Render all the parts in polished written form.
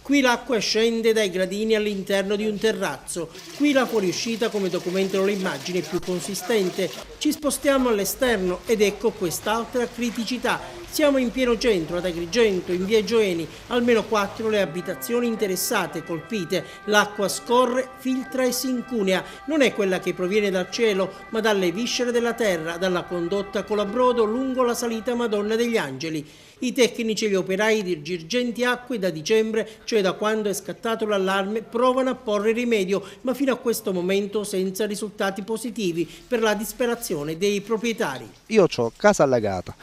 Qui l'acqua scende dai gradini all'interno di un terrazzo, qui la fuoriuscita, come documentano le immagini, è più consistente. Ci spostiamo all'esterno ed ecco quest'altra criticità. Siamo in pieno centro, ad Agrigento, in via Gioeni, almeno 4 le abitazioni interessate, colpite. L'acqua scorre, filtra e si incunea. Non è quella che proviene dal cielo, ma dalle viscere della terra, dalla condotta Colabrodo lungo la salita Madonna degli Angeli. I tecnici e gli operai di Girgenti Acque da dicembre, cioè da quando è scattato l'allarme, provano a porre rimedio, ma fino a questo momento senza risultati positivi per la disperazione dei proprietari. Io ho casa allagata,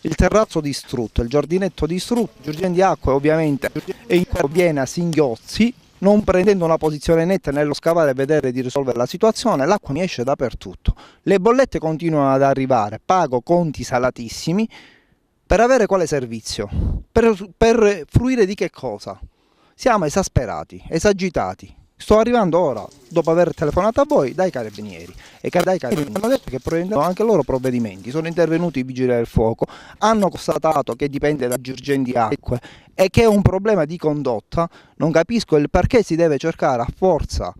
il terrazzo distrutto, il giardinetto distrutto, Girgenti Acque ovviamente è in viene a singhiozzi, non prendendo una posizione netta nello scavare e vedere di risolvere la situazione. L'acqua mi esce dappertutto, le bollette continuano ad arrivare, pago conti salatissimi. Per avere quale servizio? Per fruire di che cosa? Siamo esasperati, esagitati. Sto arrivando ora, dopo aver telefonato a voi, dai carabinieri. E dai carabinieri hanno detto che prendono anche loro provvedimenti. Sono intervenuti i vigili del fuoco, hanno constatato che dipende da Girgenti Acque e che è un problema di condotta. Non capisco il perché si deve cercare a forza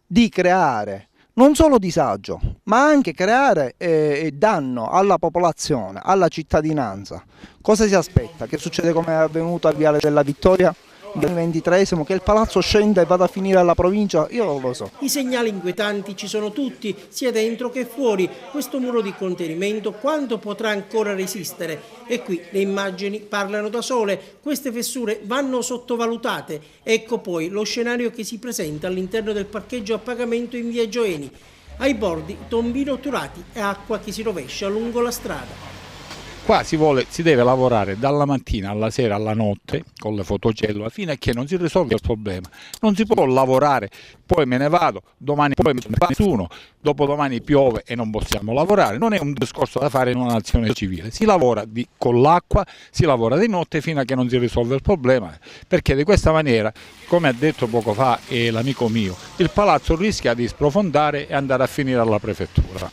di creare non solo disagio, ma anche creare danno alla popolazione, alla cittadinanza. Cosa si aspetta? Che succede come è avvenuto al Viale della Vittoria, nel 23esimo, che il palazzo scenda e vada a finire alla provincia? Io non lo so. I segnali inquietanti ci sono tutti, sia dentro che fuori. Questo muro di contenimento quanto potrà ancora resistere? E qui le immagini parlano da sole, queste fessure vanno sottovalutate. Ecco poi lo scenario che si presenta all'interno del parcheggio a pagamento in via Gioeni. Ai bordi tombini otturati e acqua che si rovescia lungo la strada. Qua si deve lavorare dalla mattina alla sera alla notte con le fotocellule fino a che non si risolve il problema. Non si può lavorare, poi me ne vado, domani poi me ne va nessuno, dopodomani piove e non possiamo lavorare. Non è un discorso da fare in una nazione civile. Si lavora con l'acqua, si lavora di notte fino a che non si risolve il problema, perché di questa maniera, come ha detto poco fa l'amico mio, il palazzo rischia di sprofondare e andare a finire alla prefettura.